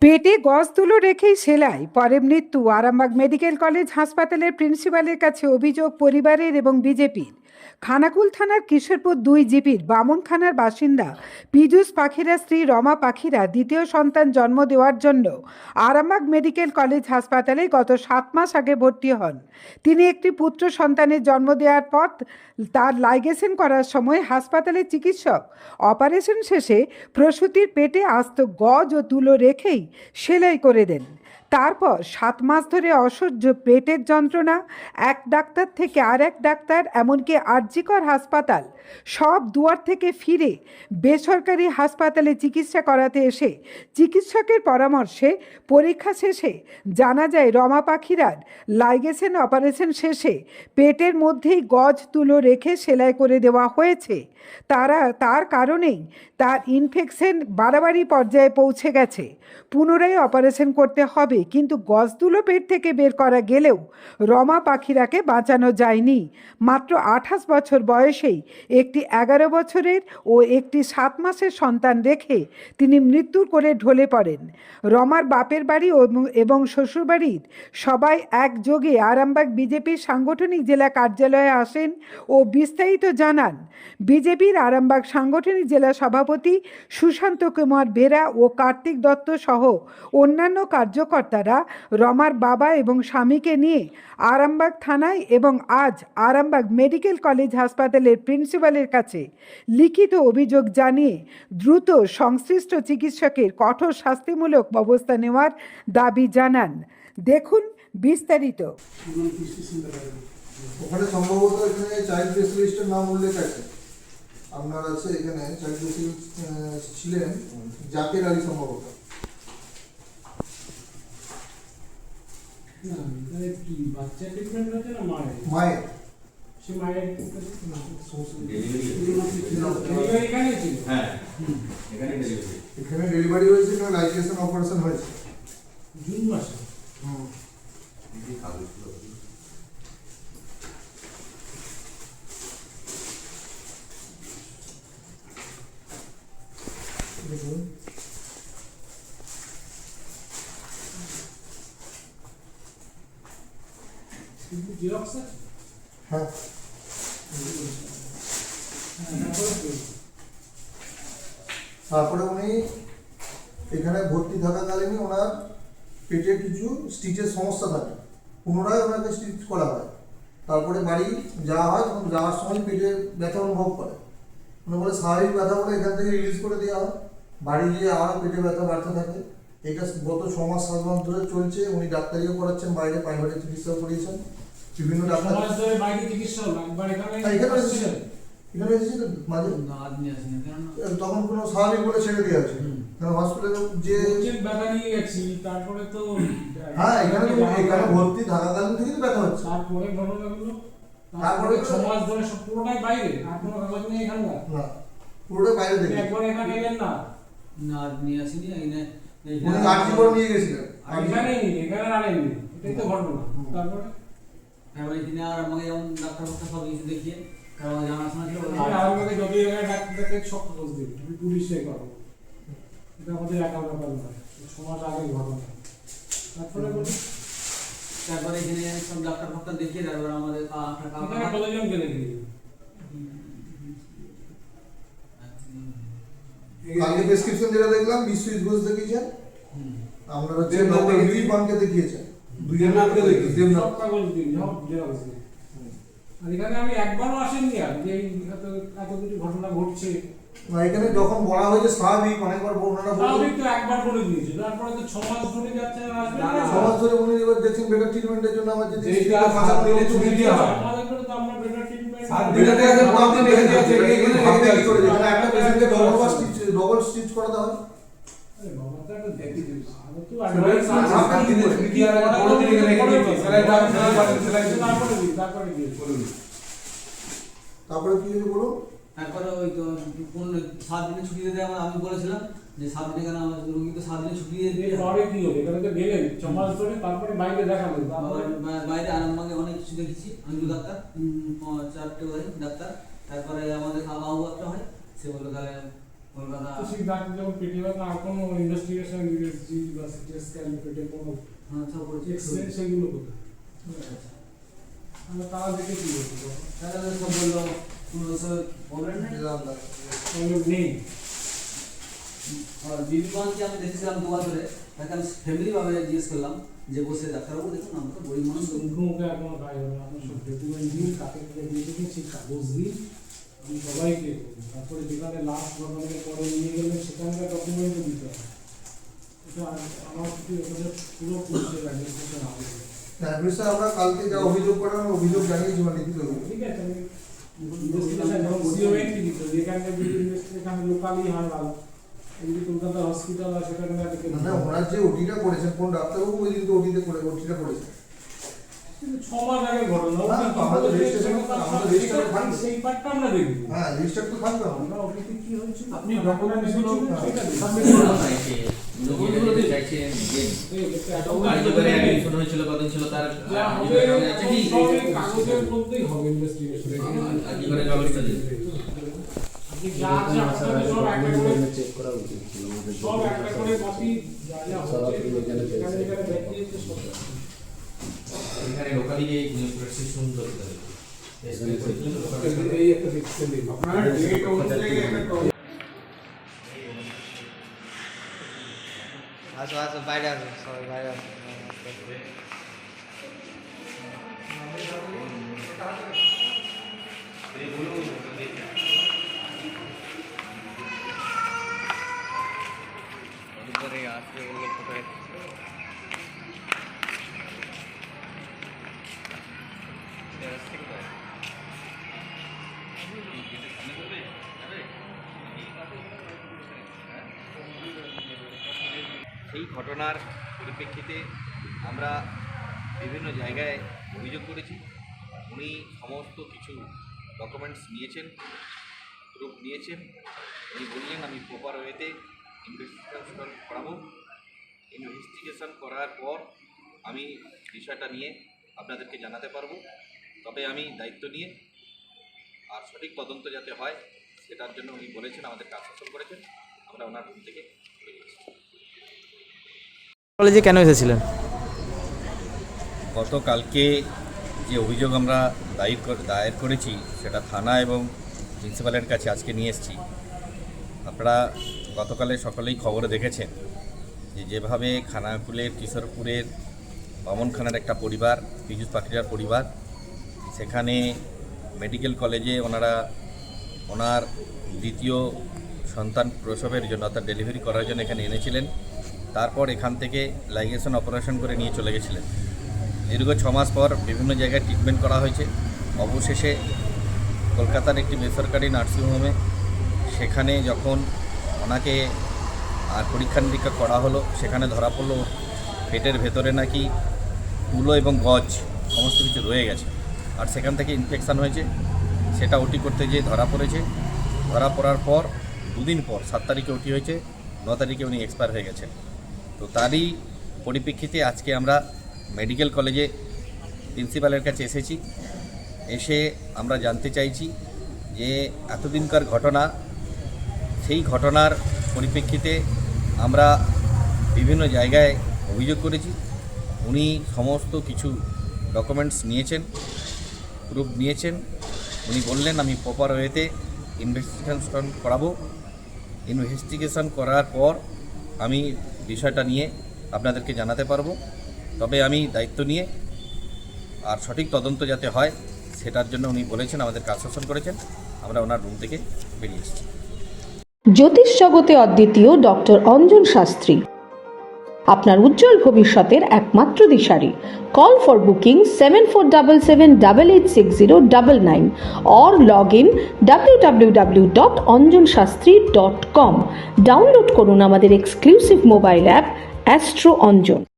পেটে গজ তুলো রেখেই সেলাই, পরে মৃত্যু। আরামবাগ মেডিকেল কলেজ হাসপাতালের প্রিন্সিপালের কাছে অভিযোগ পরিবারের এবং বিজেপির। খানাকুল থানার কিশোরপুর 2 জিপির বামুনখানার বাসিন্দা পীযূষ পাখিরা স্ত্রী রমা পাখিরা দ্বিতীয় সন্তান জন্ম দেওয়ার জন্য আরামবাগ মেডিকেল কলেজ হাসপাতালে গত 7 মাস আগে ভর্তি হন। তিনি একটি পুত্র সন্তানের জন্ম দেওয়ার পর তার লাইগেশন করার সময় হাসপাতালের চিকিৎসক অপারেশন শেষে প্রসূতির পেটে আস্ত গজ ও তুলো রেখেই সেলাই করে দেন। তারপর 7 মাস ধরে অসহ্য পেটের যন্ত্রণা, এক ডাক্তার থেকে আরেক ডাক্তার, এমনকি আরজিকর হাসপাতাল সব দুয়ার থেকে ফিরে বেসরকারি হাসপাতালে চিকিৎসা করাতে এসে চিকিৎসকের পরামর্শে পরীক্ষা শেষে জানা যায় রমা পাখিরার লাইগেশন অপারেশন শেষে পেটের মধ্যেই গজ তুলো রেখে সেলাই করে দেওয়া হয়েছে। তার কারণেই তার ইনফেকশন বাড়াবাড়ি পর্যায়ে পৌঁছে গেছে। পুনরায় অপারেশন করতে হবে, কিন্তু গজতুলো পেট থেকে বের করা গেলেও রমা পাখিরাকে বাঁচানো যায়নি। মাত্র 28 বছর বয়সেই একটি 11 বছরের ও একটি 7 মাসের সন্তান রেখে তিনি মৃত্যুর কোলে ঢলে পড়েন। রমার বাপের বাড়ি এবং শ্বশুরবাড়ির সবাই একযোগে আরামবাগ বিজেপির সাংগঠনিক জেলা কার্যালয়ে আসেন ও বিস্তারিত জানান। বিজেপির আরামবাগ সাংগঠনিক জেলা সভাপতি সুশান্ত কুমার বেরা ও কার্তিক দত্ত সহ অন্যান্য কার্যকর্তারা রমার বাবা এবং স্বামীকে নিয়ে আরামবাগ থানায় এবং আজ আরামবাগ মেডিকেল কলেজ হাসপাতালের প্রিন্সিপালের কাছে লিখিত অভিযোগ জানিয়ে দ্রুত সংশ্লিষ্ট চিকিৎসকের কঠোর শাস্তিমূলক ব্যবস্থা নেওয়ার দাবি জানান। দেখুন বিস্তারিত। ওখানে সম্ভবত এখানে চাইল্ড স্পেশালিস্টের নাম উল্লেখ আছে। আপনার আছে এখানে চাইল্ড স্পেশালিস্ট ছিলেন জাকের আলী সম্ভবত। কি বাচ্চা ট্রিটমেন্ট হচ্ছে না মায়ের সে মায়ের এখানে ছিল। হ্যাঁ এখানে ডেলিভারি হয়েছে, এখানে লাইগেশন অপারেশন হয়েছে জুন মাসে। দেখুন জেরক্স আছে। হ্যাঁ, তারপরে উনি এখানে ভর্তি থাকাকালীনই ওনার পেটে কিছু স্টিচের সমস্যা থাকে, পুনরায় ওনাকে স্টিচ করা হয়। তারপরে বাড়ি যাওয়া হয়, তখন যাওয়ার সময় পেটে ব্যথা অনুভব করে। উনি বলে স্বাভাবিক ব্যথা বলে এখান থেকে রিলিজ করে দেওয়া হয়। বাড়ি গিয়ে আবার পেটে ব্যথা বাড়তে থাকে। এটা গত 6 মাস 7 মাস ধরে চলছে। উনি ডাক্তারিও করাচ্ছেন, বাইরে প্রাইভেটে চিকিৎসাও করিয়েছেন, বিভিন্ন ডাক্তার। সমাজ ধরে বাইরে চিকিৎসা হলো, একবার এখানে এসেছিলেন মাঝে তখন কোনো স্বাভাবিক বলে ছেড়ে দেওয়া হয়েছে। হসপিটালে যে ব্যথা নিয়ে গেছি, তারপরে তো হ্যাঁ এখানে ভর্তি থাকাকালীন থেকে তো ব্যথা হচ্ছে। তারপরে ঘটনাগুলো তারপরে সমাজ ধরে সব পুরোটাই বাইরে, আর কোনো কাগজ নেই এখানকার। না, পুরোটা বাইরে থেকে। একবার এখানে এলেন না, না নিয়ে আসিনি। উনি আর্জি করে নিয়ে গেছিলেন, এখানে আনেননি, এটাই তো ঘটনা। তারপরে তারপরে তিনি আর আমাকে যেমন ডাক্তার সব কিছু দেখিয়ে কারণ জানাশোনা ছিল। আমাকে যত জায়গায় ডাক্তারকে সব খোঁজ দিন, তুমি পুলিশে করো, এটা আমাদের একা ব্যাপার নয়, সমাজ আগের ঘটনা। তারপরে বলি তারপরে এখানে সব ডাক্তার ফাক্তার দেখিয়ে তারপরে আমাদের এখানে কতজনকে দেখি আগে প্রেসক্রিপশন যেটা দেখলাম বিশ্বজিৎ ঘোষ দেখিয়েছেন, আমরা হচ্ছে ডক্টর বিপিন পানকে দেখিয়েছেন, দুজনকে দেখিয়েছেন। সব কাগজ দিন, সব জেরক্স দিন। আর এখানে আমি একবারও আসেননি, আর যে এত কিছু ঘটনা ঘটছে। না, এখানে যখন বলা হয়েছে স্বাভাবিক, অনেকবার বর্ণনা স্বাভাবিক তো একবার করে দিয়েছে, তারপরে তো 6 মাস ধরে যাচ্ছে না, আসবে না। সমাজ ধরে উনি এবার দেখছেন বেটার ট্রিটমেন্টের জন্য আমার যে ছুটি দেওয়া হয়, আমাদের করে তো আমরা বেটার ট্রিটমেন্ট একটা পেশেন্টকে ডবল স্টিচ করাতে হয়। আরে বাবা, তো একটা দেখি দিস আমি তো তারপরে কি হয়েছে বলুন। তারপরে ওই তো 7 দিনের ছুটি দিতে আমি বলেছিলাম যে 7 দিনে কেন আমার রোগী তো 7 দিনের ছুটি দিয়ে দিলে পরে কি হবে, এখানে তো গেলেন 6 মাস ধরে, তারপরে বাইরে দেখাবেন। বাইরে আরামবাগে অনেক কিছু দেখেছি আমি, 2 ডাক্তার 4টে ডাক্তার। তারপরে আমাদের বাবু একটা হয়, সে বললো তাহলে কলকাতা তো সেই ডাক্তার যখন পেটে ব্যথা আর কোনো ইনভেস্টিগেশন ইউএসজি বা সিটি স্ক্যান পেটে কোনো হ্যাঁ সব করেছে এক্সরে সেগুলো কোথায় আচ্ছা তারা দেখে কি বলছে তাহলে সব বললো কোনো ওসব প্রবলেম নেই নেই আর বিবিমানকে আমি দেখেছিলাম 2 বার ধরে তাকে আমি ফ্যামিলিভাবে জিজ্ঞেস করলাম যে বসে ডাক্তারবাবু দেখুন আমরা তো গরিব মানুষ মুখোমুখি এখনো গায়ে হবে আপনার সব ডকুমেন্ট দিন কাকে থেকে দিয়েছেন সেই কাগজ দিন আমি সবাইকে বলবো। তারপরে যেখানে লাস্ট ঘটনার পরে নিয়ে গেলেন সেখানকার ডকুমেন্টও দিতে হবে এটা আমার কিছু এখানে পুরো পুলিশের অ্যাডমিনিস্ট্রেশন হবে স্যার আমরা কালকে যা অভিযোগ করেন অভিযোগ জানিয়েছি মানে লিখিত ঠিক আছে আমি ইনভেস্টিগেশন যখন সিওএনটি দিত যেখানে এখানে লোকালি হয় ভালো এই যে কলকাতা হসপিটাল আছে সেখানে দেখে মানে ওনার যে ওটিটা করেছেন কোন ডাক্তারবাবু ওই দিন তো ওটিটা করেছেন কিন্তু 6 মাস আগের ঘটনা না, আমাদের registration- আমাদের registration থাকবে। সেই পার্টটা আমরা দেখব হ্যাঁ রেজিস্টার তো থাকবে আমার। আমরা ওটিতে কি হয়েছে আপনি ডকুমেন্টসগুলো সেটা দেখব। ডকুমেন্টগুলো দিতে চাইছেন যে এই একটা কার্যকরী অ্যাডমিশন হয়েছিল কতদিন ছিল তার যা হবে আছে কি সব এই কাগজের মধ্যেই হবে ইনভেস্টিগেশন কার্যকরী ব্যবস্থা দিন আপনি যা আছে আপনাদের সব একটা করে চেক করা উচিত ছিল আমাদের সব একটা করে কপি যা যা হচ্ছে এখানে এখানে দেখিয়েছে সব এখানে লোকালি যে প্রেসক্রিপশন করতে হবে এই একটা দেখতে দিন আপনারা ডেট অনুযায়ী একটা আসো আসো বাইরে আসো সবাই বাইরে আসো সেই ঘটনার পরিপ্রেক্ষিতে আমরা বিভিন্ন জায়গায় অভিযোগ করেছি। উনি সমস্ত কিছু ডকুমেন্টস নিয়েছেন, প্রুফ নিয়েছেন। উনি বললেন আমি প্রপার ওয়েতে ইনভেস্টিগেশন করাবো। ইনভেস্টিগেশন করার পর আমি বিষয়টা নিয়ে আপনাদেরকে জানাতে পারবো। তবে আমি দায়িত্ব নিয়ে আর সঠিক তদন্ত যাতে হয় সেটার জন্য উনি বলেছেন, আমাদেরকে আশ্বস্ত করেছেন। আমরা ওনার রুম থেকে বেরিয়ে এসেছি। কলেজে কেন এসেছিলেন? গতকালকে যে অভিযোগ আমরা দায়ের করেছি সেটা থানা এবং প্রিন্সিপালের কাছে আজকে নিয়ে এসেছি। আপনারা গতকালে সকলেই খবরে দেখেছেন যে যেভাবে খানাকুলের কিশোরপুরের বামনখানার একটা পরিবার, পীযূষ পাখিরার পরিবার, সেখানে মেডিকেল কলেজে ওনার দ্বিতীয় সন্তান প্রসবের জন্য অর্থাৎ ডেলিভারি করার জন্য এখানে এনেছিলেন। তারপর এখান থেকে লাইগেশন অপারেশন করে নিয়ে চলে গেছিলেন। দীর্ঘ 6 মাস পর বিভিন্ন জায়গায় ট্রিটমেন্ট করা হয়েছে। অবশেষে কলকাতার একটি বেসরকারি নার্সিংহোমে সেখানে যখন ওনাকে আর পরীক্ষা নিরীক্ষা করা হলো, সেখানে ধরা পড়লো পেটের ভেতরে নাকি তুলো এবং গজ সমস্ত কিছু রয়ে গেছে, আর সেখান থেকে ইনফেকশান হয়েছে। সেটা ওটি করতে গিয়ে ধরা পড়েছে। ধরা পড়ার পর 2 দিন পর 7 তারিখে ওটি হয়েছে, 9 তারিখে উনি এক্সপায়ার হয়ে গেছেন। তো তারই পরিপ্রেক্ষিতে আজকে আমরা মেডিকেল কলেজে প্রিন্সিপালের কাছে এসেছি। এসে আমরা জানতে চাইছি যে এতদিনকার ঘটনা, সেই ঘটনার পরিপ্রেক্ষিতে আমরা বিভিন্ন জায়গায় অভিযোগ করেছি। উনি সমস্ত কিছু ডকুমেন্টস নিয়েছেন, প্রুফ নিয়েছেন। উনি বললেন আমি প্রপার ওয়েতে ইনভেস্টিগেশন করাবো। ইনভেস্টিগেশন করার পর আমি বিষয়টা নিয়ে আপনাদেরকে জানাতে পারবো। তবে আমি দায়িত্ব নিয়ে আর সঠিক তদন্ত যাতে হয় সেটার জন্য উনি বলেছেন, আমাদেরকে আশ্বস্ত করেছেন। আমরা ওনার রুম থেকে বেরিয়ে এসেছি। জ্যোতিষ জগতে অদ্বিতীয় ডক্টর অঞ্জন শাস্ত্রী, আপনার উজ্জ্বল ভবিষ্যতের একমাত্র দিশারি। Call for booking 7477886099 or log in www.anjanshastri.com। Download করুন আমাদের exclusive mobile app astro Anjan.